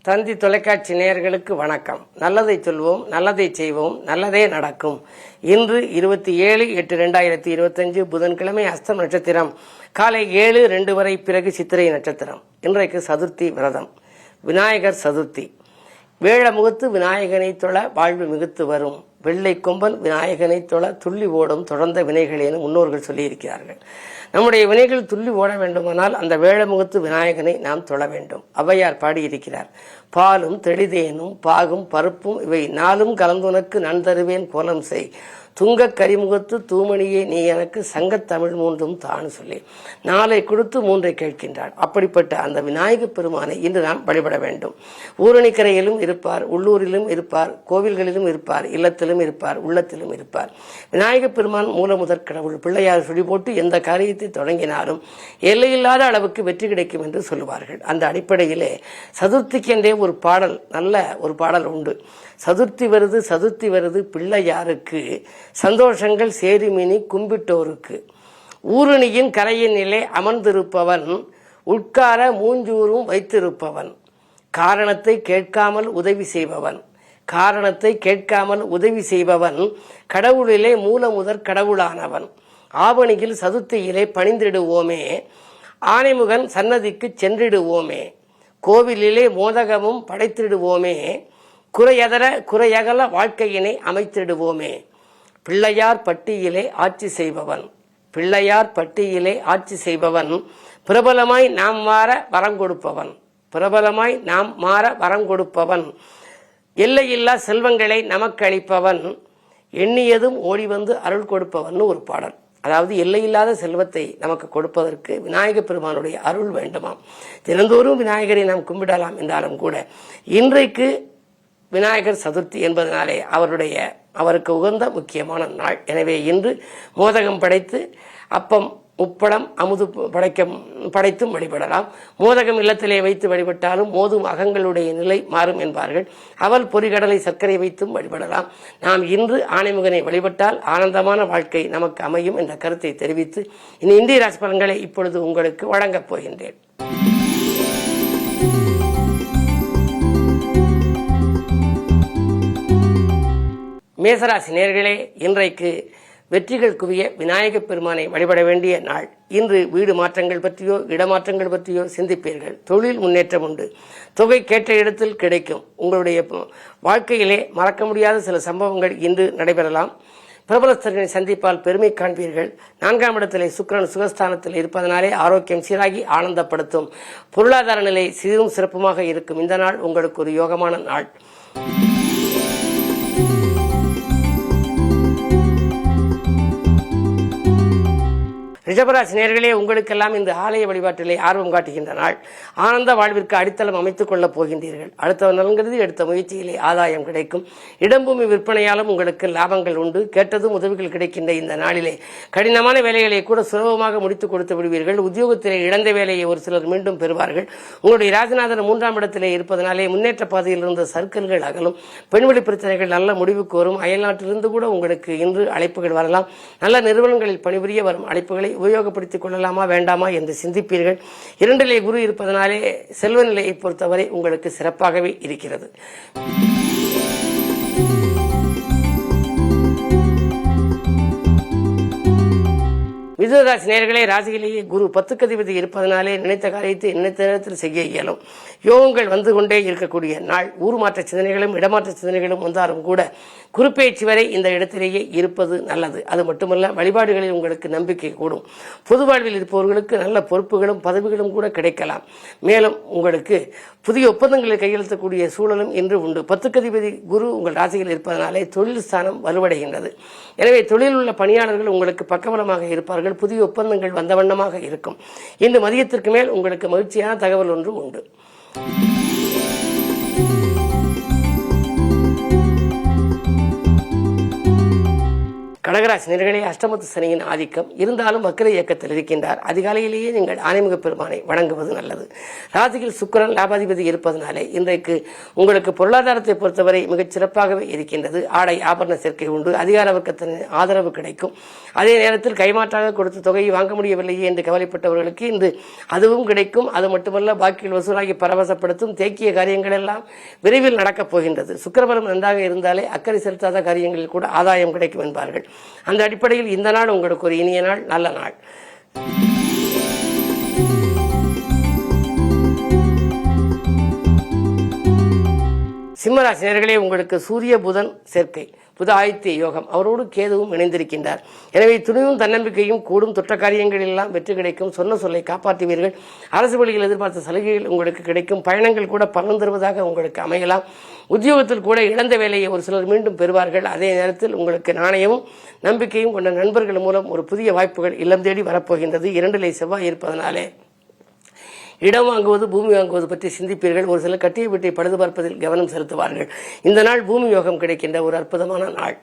தந்தி தொலைக்காட்சி நேயர்களுக்கு வணக்கம். நல்லதை சொல்வோம், நல்லதை செய்வோம், நல்லதே நடக்கும். இன்று 27/8/2025 புதன்கிழமை அஸ்தம் நட்சத்திரம் காலை 7:02 வரை, பிறகு சித்திரை நட்சத்திரம். இன்றைக்கு சதுர்த்தி விரதம், விநாயகர் சதுர்த்தி. வேழ முகத்து விநாயகனை தொழ வாழ்வு மிகுத்து வரும், வெள்ளை கொம்பன் விநாயகனை தொழ துள்ளி ஓடும் தொடர்ந்த வினைகள் என முன்னோர்கள் சொல்லியிருக்கிறார்கள். நம்முடைய வினைகள் துள்ளி ஓட வேண்டுமானால் அந்த வேழமுகத்து விநாயகனை நாம் தொழ வேண்டும். ஔவையார் பாடியிருக்கிறார், பாலும் தெளிதேனும் பாகும் பருப்பும் இவை நாளும் கலந்துனக்கு நான் தருவேன் கோலம் செய், துங்க கரிமுகத்து தூமணியே நீ எனக்கு சங்கத்தமிழ் மூன்றும் தான் சொல்லி 4 கொடுத்து 3 கேட்கின்றார். அப்படிப்பட்ட அந்த விநாயகப் பெருமானை இன்று நாம் வழிபட வேண்டும். ஊரணிக்கரையிலும் இருப்பார், உள்ளூரிலும் இருப்பார், கோவில்களிலும் இருப்பார், இல்லத்திலும் இருப்பார், உள்ளத்திலும் இருப்பார். விநாயகப் பெருமான் மூல முதற் கடவுள். பிள்ளையார் சுழி போட்டு எந்த காரியத்தை தொடங்கினாலும் எல்லையில்லாத அளவுக்கு வெற்றி கிடைக்கும் என்று சொல்லுவார்கள். அந்த அடிப்படையிலே சதுர்த்திக்கென்றே ஒரு பாடல், நல்ல ஒரு பாடல் உண்டு. சதுர்த்தி வருது சதுர்த்தி வருது பிள்ளையாருக்கு, சந்தோஷங்கள் சேரிமினி கும்பிட்டோருக்கு, ஊருணியின் கரையினிலே அமர்ந்திருப்பவன், உட்கார மூஞ்சூரும் வைத்திருப்பவன், காரணத்தை கேட்காமல் உதவி செய்பவன், காரணத்தை கேட்காமல் உதவி செய்பவன், கடவுளிலே மூல முதற் கடவுளானவன், ஆவணியில் சதுர்த்தியிலே பணிந்திடுவோமே, ஆனைமுகன் சன்னதிக்கு சென்றிடுவோமே, கோவிலிலே மோதகமும் படைத்திடுவோமே, குறையகல வாழ்க்கையினை அமைத்திடுவோமே, பிள்ளையார் பட்டியிலே ஆட்சி செய்பவன், பிள்ளையார் பட்டியிலே ஆட்சி செய்பவன், பிரபலமாய் நாம் மாற வரம் கொடுப்பவன், பிரபலமாய் நாம் மாற வரம் கொடுப்பவன், எல்லையில்லா செல்வங்களை நமக்கு அளிப்பவன், எண்ணியதும் ஓடி வந்து அருள் கொடுப்பவன் ஒரு பாடல். அதாவது எல்லையில்லாத செல்வத்தை நமக்கு கொடுப்பதற்கு விநாயகப் பெருமானுடைய அருள் வேண்டுமாம். தினந்தோறும் விநாயகரை நாம் கும்பிடலாம் என்றாலும் கூட இன்றைக்கு விநாயகர் சதுர்த்தி என்பதனாலே அவருக்கு உகந்த முக்கியமான நாள். எனவே இன்று மோதகம் படைத்து அப்பம் உப்பளம் அமுது படைத்தும் வழிபடலாம். மோதகம் இல்லத்திலே வைத்து வழிபட்டாலும் மோதும் அகங்களுடைய நிலை மாறும் என்பார்கள். அவல் பொறிகடலை சர்க்கரை வைத்தும் வழிபடலாம். நாம் இன்று ஆனைமுகனை வழிபட்டால் ஆனந்தமான வாழ்க்கை நமக்கு அமையும் என்ற கருத்தை தெரிவித்து இனி இந்திய ராசி பலன்களை இப்பொழுது உங்களுக்கு வழங்கப் போகின்றேன். மேசராசி நேயர்களே, இன்றைக்கு வெற்றிகள் குவிய விநாயகப் பெருமானை வழிபட வேண்டிய நாள். இன்று வீடு மாற்றங்கள் பற்றியோ இடமாற்றங்கள் பற்றியோ சிந்திப்பீர்கள். தொழில் முன்னேற்றம் உண்டு, தொகை கேட்ட இடத்தில் கிடைக்கும். உங்களுடைய வாழ்க்கையிலே மறக்க முடியாத சில சம்பவங்கள் இன்று நடைபெறலாம். பிரபலஸ்தர்களை சந்திப்பால் பெருமை காண்பீர்கள். 4ஆம் இடத்திலே சுக்கிரன் சுகஸ்தானத்தில் இருப்பதனாலே ஆரோக்கியம் சீராகி ஆனந்தப்படுத்தும். பொருளாதார நிலை சிறும் சிறப்புமாக இருக்கும். இந்த நாள் உங்களுக்கு ஒரு யோகமான நாள். ரிஷபராசி நேயர்களே, உங்களுக்கெல்லாம் இந்த ஆலய வழிபாட்டிலே ஆர்வம் காட்டுகின்ற நாள். ஆனந்த வாழ்விற்கு அடித்தளம் அமைத்துக் கொள்ளப் போகின்றீர்கள். அடுத்த நலன்கிறது எடுத்த முயற்சியிலே ஆதாயம் கிடைக்கும். இடம்பூமி விற்பனையாலும் உங்களுக்கு லாபங்கள் உண்டு. கேட்டதும் உதவிகள் கிடைக்கின்ற இந்த நாளிலே கடினமான வேலைகளை கூட சுலபமாக முடித்துக் கொடுத்து விடுவீர்கள். உத்தியோகத்திலே இழந்த வேலையை ஒரு சிலர் மீண்டும் பெறுவார்கள். உங்களுடைய ராஜநாதன் 3ஆம் இடத்திலே இருப்பதனாலே முன்னேற்ற பாதையில் இருந்த சர்க்கிள்கள் அகலும். பெண்வெளி பிரச்சனைகள் நல்ல முடிவுக்கு வரும். அயல்நாட்டிலிருந்து கூட உங்களுக்கு இன்று அழைப்புகள் வரலாம். நல்ல நிறுவனங்களில் பணிபுரிய வரும் அழைப்புகளை உபயோகப்படுத்திக் கொள்ளலாமா வேண்டாமா என்று சிந்திப்பீர்கள். 2லே குரு இருப்பதனாலே செல்வ நிலையை பொறுத்தவரை உங்களுக்கு சிறப்பாகவே இருக்கிறது. மிதுனராசி நேயர்களே, ராசியிலேயே குரு 10க்கு அதிபதி இருப்பதனாலே நினைத்த காரியத்தை நினைத்த நேரத்தில் செய்ய இயலும். யோகங்கள் வந்து கொண்டே இருக்கக்கூடிய நாள். ஊர் மாற்ற சிந்தனைகளும் இடமாற்ற சிந்தனைகளும் வந்தாலும் கூட குறுப்பெயர்ச்சி வரை இந்த இடத்திலேயே இருப்பது நல்லது. அது மட்டுமல்ல, வழிபாடுகளில் உங்களுக்கு நம்பிக்கை கூடும். பொது வாழ்வில் இருப்பவர்களுக்கு நல்ல பொறுப்புகளும் பதவிகளும் கூட கிடைக்கலாம். மேலும் உங்களுக்கு புதிய ஒப்பந்தங்களில் கையெழுத்தக்கூடிய சூழலும் இன்று உண்டு. 10க்கு அதிபதி குரு உங்கள் ராசியில் இருப்பதனாலே தொழில் ஸ்தானம் வலுவடைகின்றது. எனவே தொழில் உள்ள பணியாளர்கள் உங்களுக்கு பக்கபலமாக இருப்பார்கள். புதிய ஒப்பந்தங்கள் வந்த வண்ணமாக இருக்கும். இன்று மதியத்திற்கு மேல் உங்களுக்கு மகிழ்ச்சியான தகவல் ஒன்று உண்டு. கடக கடகராசி நேயர்களே, அஷ்டமத்து சனியின் ஆதிக்கம் இருந்தாலும் வக்ர இயக்கத்தில் இருக்கின்றார். அதிகாலையிலேயே நீங்கள் ஆனைமுக பெருமானை வணங்குவது நல்லது. ராசியில் சுக்கிரன் லாபாதிபதி இருப்பதனாலே இன்றைக்கு உங்களுக்கு பொருளாதாரத்தை பொறுத்தவரை மிகச் சிறப்பாகவே இருக்கின்றது. ஆடை ஆபரண சேர்க்கை உண்டு. அதிகார வர்க்கத்தின் ஆதரவு கிடைக்கும். அதே நேரத்தில் கைமாற்றாக கொடுத்த தொகையை வாங்க முடியவில்லையே என்று கவலைப்பட்டவர்களுக்கு இன்று அதுவும் கிடைக்கும். அது மட்டுமல்ல, பாக்கியில் வசூலாகி பரவசப்படுத்தும் தேக்கிய காரியங்கள் எல்லாம் விரைவில் நடக்கப் போகின்றது. சுக்கிரபலம் நன்றாக இருந்தாலே அக்கறை செலுத்தாத காரியங்களில் கூட ஆதாயம் கிடைக்கும் என்பார்கள். அந்த அடிப்படையில் இந்த நாள் உங்களுக்கு ஒரு இனிய நாள், நல்ல நாள். சிம்மராசி நேயர்களே, உங்களுக்கு சூரிய புதன் சேர்க்கை, புத ஆதித்ய யோகம், அவரோடு கேதுவும் இணைந்திருக்கின்றார். எனவே துணிவும் தன்னம்பிக்கையும் கூடும். தொற்ற காரியங்கள் எல்லாம் வெற்றி கிடைக்கும். சொன்ன சொல்லை காப்பாற்றுவீர்கள். அரசு வழியில் எதிர்பார்த்த சலுகைகள் உங்களுக்கு கிடைக்கும். பயணங்கள் கூட பலன் தருவதாக உங்களுக்கு அமையலாம். உத்தியோகத்தில் கூட இழந்த வேலையை ஒரு சிலர் மீண்டும் பெறுவார்கள். அதே நேரத்தில் உங்களுக்கு நாணயமும் நம்பிக்கையும் கொண்ட நண்பர்கள் மூலம் ஒரு புதிய வாய்ப்புகள் இல்லம் தேடி வரப்போகின்றது. 2 செவ்வாய் இருப்பதனாலே இடம் வாங்குவது, பூமி வாங்குவது பற்றி சிந்திப்பீர்கள். ஒரு சிலர் கட்டிய வீட்டை பழுது பார்ப்பதில் கவனம் செலுத்துவார்கள். இந்த நாள் பூமி யோகம் கிடைக்கின்ற ஒரு அற்புதமான நாள்.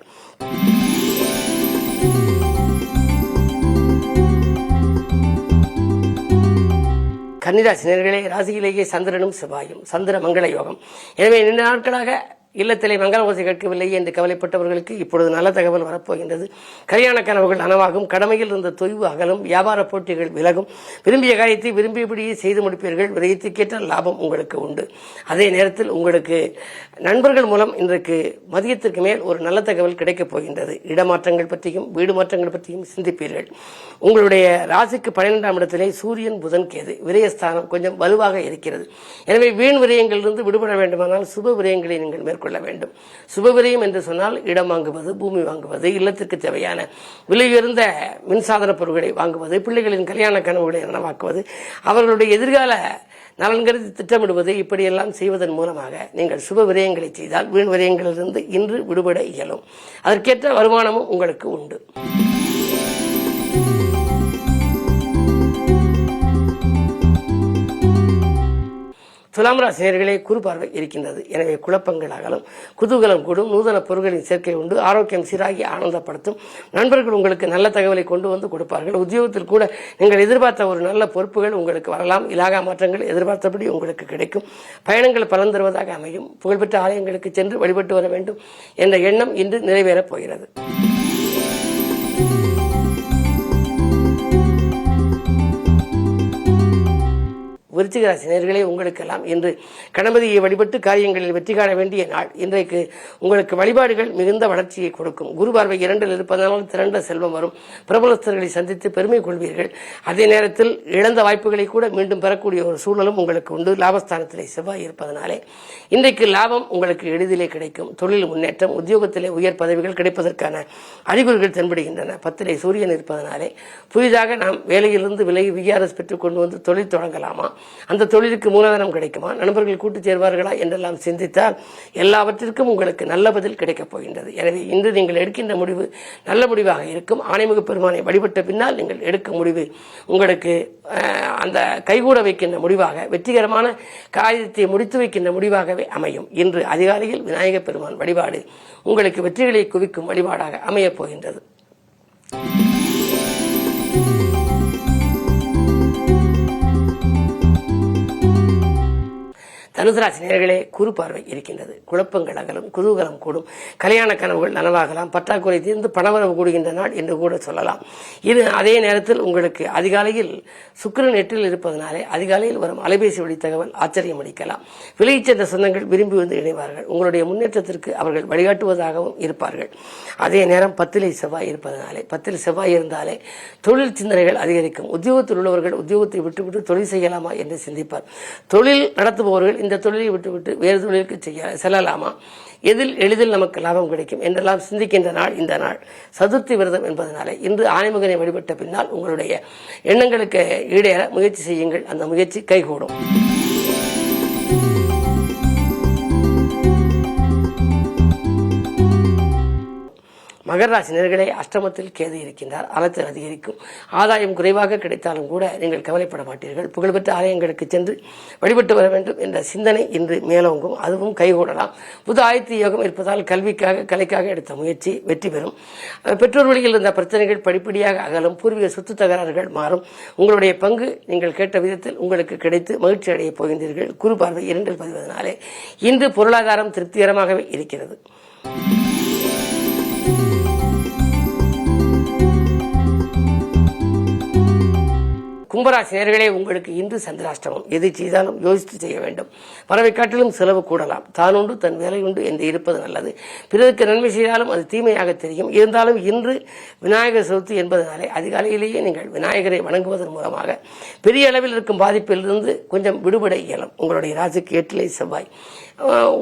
கன்னிராசி நேயர்களே, ராசியிலேயே சந்திரனும் செவ்வாயும், சந்திர மங்கள யோகம். எனவே நீண்ட நாட்களாக இல்லத்திலே மங்கள ஓசை கேட்கவில்லை என்று கவலைப்பட்டவர்களுக்கு இப்பொழுது நல்ல தகவல் வரப்போகின்றது. கல்யாண கனவுகள் நனவாகும். கடமையில் இருந்த தொய்வு அகலும். வியாபார போட்டிகள் விலகும். விரும்பிய காரியத்தை விரும்பியபடியே செய்து முடிப்பீர்கள். விரயத்துக்கேற்ற லாபம் உங்களுக்கு உண்டு. அதே நேரத்தில் உங்களுக்கு நண்பர்கள் மூலம் இன்றைக்கு மதியத்திற்கு மேல் ஒரு நல்ல தகவல் கிடைக்கப் போகின்றது. இடமாற்றங்கள் பற்றியும் வீடு மாற்றங்கள் பற்றியும் சிந்திப்பீர்கள். உங்களுடைய ராசிக்கு 12ஆம் இடத்திலே சூரியன் புதன் கேது, விரயஸ்தானம் கொஞ்சம் வலுவாக இருக்கிறது. எனவே வீண் விரயங்களிலிருந்து விடுபட வேண்டுமானால் சுப விரயங்களை நீங்கள் மேற்கொள்ள வேண்டும். சுபவிரயம் என்று சொன்னால் இடம் வாங்குவது, பூமி வாங்குவது, இல்லத்திற்கு தேவையான விலையுயர்ந்த மின்சாதன பொருட்களை வாங்குவது, பிள்ளைகளின் கல்யாண கனவுகளை நனவாக்குவது, அவர்களுடைய எதிர்கால நலன் கருதி திட்டமிடுவது, இப்படியெல்லாம் செய்வதன் மூலமாக நீங்கள் சுப விரயங்களை செய்தால் வீண் விரயங்களிலிருந்து இன்று விடுபட இயலும். அதற்கேற்ற வருமானமும் உங்களுக்கு உண்டு. துலாம் ராசி நேயர்களே, குரு பார்வை இருக்கின்றது. எனவே குழப்பங்கள் அகலும். குதூகலம் கூடும். நூதன பொருட்களின் சேர்க்கை உண்டு. ஆரோக்கியம் சீராகி ஆனந்தப்படுத்தும். நண்பர்கள் உங்களுக்கு நல்ல தகவலை கொண்டு வந்து கொடுப்பார்கள். உத்தியோகத்தில் கூட நீங்கள் எதிர்பார்த்த ஒரு நல்ல பொறுப்புகள் உங்களுக்கு வரலாம். இலாகா மாற்றங்கள் எதிர்பார்த்தபடி உங்களுக்கு கிடைக்கும். பயணங்கள் பலன் தருவதாக அமையும். புகழ்பெற்ற ஆலயங்களுக்கு சென்று வழிபட்டு வர வேண்டும் என்ற எண்ணம் இன்று நிறைவேறப் போகிறது. விருச்சிக ராசி நேயர்களே, உங்களுக்கெல்லாம் இன்று கணபதியை வழிபட்டு காரியங்களில் வெற்றி காண வேண்டிய நாள். இன்றைக்கு உங்களுக்கு வழிபாடுகள் மிகுந்த வளர்ச்சியை கொடுக்கும். குரு பார்வை 2 இருப்பதனால் திரண்ட செல்வம் வரும். பிரபலஸ்தர்களை சந்தித்து பெருமை கொள்வீர்கள். அதே நேரத்தில் இழந்த வாய்ப்புகளை கூட மீண்டும் பெறக்கூடிய ஒரு சூழலும் உங்களுக்கு உண்டு. லாபஸ்தானத்திலே செவ்வாய் இருப்பதனாலே இன்றைக்கு லாபம் உங்களுக்கு எளிதிலே கிடைக்கும். தொழில் முன்னேற்றம், உத்தியோகத்திலே உயர் பதவிகள் கிடைப்பதற்கான அறிகுறிகள் தென்படுகின்றன. 10 சூரியன் இருப்பதனாலே புதிதாக நாம் வேலையிலிருந்து விலகி விஆர்எஸ் பெற்றுக் கொண்டு வந்து தொழில் தொடங்கலாமா, அந்த தொழிலுக்கு மூலதனம் கிடைக்குமா, நண்பர்கள் கூட்டு சேர்வார்களா என்றெல்லாம் சிந்தித்தால் எல்லாவற்றிற்கும் உங்களுக்கு நல்ல பதில் கிடைக்கப் போகின்றது. எனவே இன்று நீங்கள் எடுக்கின்ற முடிவு நல்ல முடிவாக இருக்கும். ஆனைமுக பெருமானை வழிபட்ட பின்னால் நீங்கள் எடுக்க முடிவு உங்களுக்கு அந்த கைகூட வைக்கின்ற முடிவாக, வெற்றிகரமான காரியத்தை முடித்து வைக்கின்ற முடிவாகவே அமையும். இன்று அதிகாலையில் விநாயக பெருமான் வழிபாடு உங்களுக்கு வெற்றிகளை குவிக்கும் வழிபாடாக அமையப் போகின்றது. தனுசு ராசி நேயர்களே, குரு பார்வை இருக்கின்றது. குழப்பங்கள் அகலும். குதூகலம் கூடும். கல்யாண கனவுகள் நனவாகலாம். பற்றாக்குறை தீர்ந்து பணவரவு கூடுகின்ற நாள் என்று கூட சொல்லலாம். இது அதே நேரத்தில் உங்களுக்கு அதிகாலையில் சுக்கிரன் 8 இருப்பதனாலே அதிகாலையில் வரும் அலைபேசி வழி தகவல் ஆச்சரியம் அளிக்கலாம். விலகிச் சென்ற சொந்தங்கள் விரும்பி வந்து இணைவார்கள். உங்களுடைய முன்னேற்றத்திற்கு அவர்கள் வழிகாட்டுவதாகவும் இருப்பார்கள். அதே நேரம் 10 செவ்வாய் இருப்பதனாலே, 10 செவ்வாய் இருந்தாலே தொழில் சிந்தனைகள் அதிகரிக்கும். உத்தியோகத்தில் உள்ளவர்கள் உத்தியோகத்தை விட்டுவிட்டு தொழில் செய்யலாமா என்று சிந்திப்பார். தொழில் நடத்துபவர்கள் இந்த தொழிலை விட்டுவிட்டு வேறு தொழிலுக்கு செல்லலாமா, எதில் எளிதில் நமக்கு லாபம் கிடைக்கும் என்றெல்லாம் சிந்திக்கின்ற நாள் இந்த நாள். சதுர்த்தி விரதம் என்பதனாலே இன்று ஆனைமுகனை வழிபட்ட பின்னால் உங்களுடைய எண்ணங்களுக்கு ஈடேற முயற்சி செய்யுங்கள். அந்த முயற்சி கைகூடும். மகர ராசி நேயர்களே, அஷ்டமத்தில் கேது இருக்கின்றார். அலைச்சல் அதிகரிக்கும். ஆதாயம் குறைவாக கிடைத்தாலும் கூட நீங்கள் கவலைப்பட மாட்டீர்கள். புகழ்பெற்ற ஆலயங்களுக்கு சென்று வழிபட்டு வர வேண்டும் என்ற சிந்தனை இன்று மேலோங்கும். அதுவும் கைகூடலாம். புது ஆயத்த யோகம் இருப்பதால் கல்விக்காக கலைக்காக எடுத்த முயற்சி வெற்றி பெறும். பெற்றோர் வழியில் இருந்த பிரச்சனைகள் படிப்படியாக அகலும். பூர்வீக சொத்து தகராறுகள் மாறும். உங்களுடைய பங்கு நீங்கள் கேட்ட விதத்தில் உங்களுக்கு கிடைத்து மகிழ்ச்சி அடைய போகின்றீர்கள். குரு பார்வை 2 பதிவதனாலே இன்று பொருளாதாரம் திருப்திகரமாகவே இருக்கிறது. கும்பராசி நேயர்களே, உங்களுக்கு இன்று சந்திராஷ்டமம். எதை செய்தாலும் யோசித்து செய்ய வேண்டும். பறவை காட்டிலும் செலவு கூடலாம். தான் உண்டு தன் வேலை உண்டு என்று இருப்பது நல்லது. பிறருக்கு நன்மை செய்தாலும் அது தீமையாக தெரியும். இருந்தாலும் இன்று விநாயகர் சதுர்த்தி என்பதனாலே அதிகாலையிலேயே நீங்கள் விநாயகரை வணங்குவதன் மூலமாக பெரிய அளவில் இருக்கும் பாதிப்பிலிருந்து கொஞ்சம் விடுபட இயலும். உங்களுடைய ராசிக்கு 8 செவ்வாய்.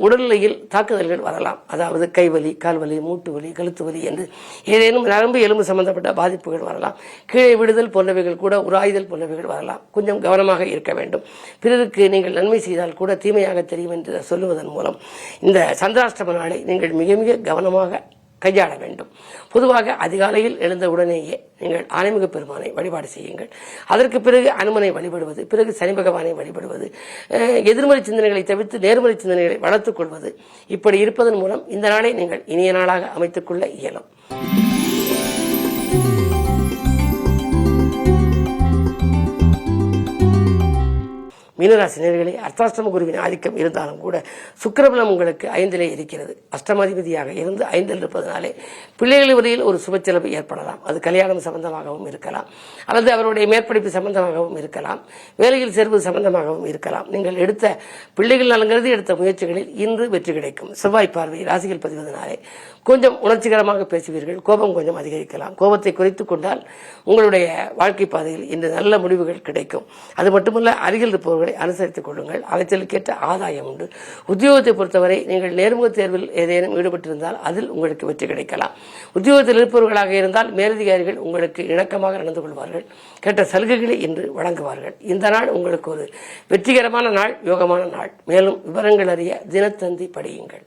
உடல்நிலையில் தாக்குதல்கள் வரலாம். அதாவது கைவலி, கால்வலி, மூட்டு வலி, கழுத்து வலி என்று ஏதேனும் நரம்பு எலும்பு சம்பந்தப்பட்ட பாதிப்புகள் வரலாம். கீழே விடுதல் போன்றவைகள் கூட, உராய்தல் போன்றவைகள் வரலாம். கொஞ்சம் கவனமாக இருக்க வேண்டும். பிறருக்கு நீங்கள் நன்மை செய்தால் கூட தீமையாக தெரியும் என்று சொல்லுவதன் மூலம் இந்த சந்திராஷ்டம நாளை நீங்கள் மிக மிக கவனமாக கையாள வேண்டும். பொதுவாக அதிகாலையில் எழுந்தவுடனேயே நீங்கள் ஆன்மீக பெருமானை வழிபாடு செய்யுங்கள். அதற்கு பிறகு அனுமனை வழிபடுவது, பிறகு சனி பகவானை வழிபடுவது, எதிர்மறை சிந்தனைகளை தவிர்த்து நேர்மறை சிந்தனைகளை வளர்த்துக் கொள்வது, இப்படி இருப்பதன் மூலம் இந்த நாளை நீங்கள் இனிய நாளாக அமைத்துக் கொள்ள இயலும். மீனராசி நேயர்களே, அர்த்தாஷ்டம குருவின் ஆதிக்கம் இருந்தாலும் கூட சுக்கிரபலம் உங்களுக்கு 5 இருக்கிறது. அஷ்டமாதிபதியாக இருந்து 5 இருப்பதனாலே பிள்ளைகள் வரையில் ஒரு சுப செலவு ஏற்படலாம். அது கல்யாணம் சம்பந்தமாகவும் இருக்கலாம், அல்லது அவருடைய மேற்படிப்பு சம்பந்தமாகவும் இருக்கலாம், வேலையில் சேர்வது சம்பந்தமாகவும் இருக்கலாம். நீங்கள் எடுத்த பிள்ளைகள் நலங்கிறது எடுத்த முயற்சிகளில் இன்று வெற்றி கிடைக்கும். செவ்வாய் பார்வை ராசிகள் பதிவதனாலே கொஞ்சம் உணர்ச்சிகரமாக பேசுவீர்கள். கோபம் கொஞ்சம் அதிகரிக்கலாம். கோபத்தை குறைத்துக் கொண்டால் உங்களுடைய வாழ்க்கை பாதையில் இன்று நல்ல முடிவுகள் கிடைக்கும். அது மட்டுமல்ல, அருகில் இருப்பவர்களை அனுசரித்துக் கொள்ளுங்கள். அலைச்சலுக்கேற்ற ஆதாயம் உண்டு. உத்தியோகத்தை பொறுத்தவரை நீங்கள் நேர்முக தேர்வில் ஏதேனும் ஈடுபட்டிருந்தால் அதில் உங்களுக்கு வெற்றி கிடைக்கலாம். உத்தியோகத்தில் இருப்பவர்களாக இருந்தால் மேலதிகாரிகள் உங்களுக்கு இணக்கமாக நடந்து கொள்வார்கள். கேட்ட சலுகைகளை இன்று வழங்குவார்கள். இந்த நாள் உங்களுக்கு ஒரு வெற்றிகரமான நாள், யோகமான நாள். மேலும் விவரங்கள் அறிய தினத்தந்தி படியுங்கள்.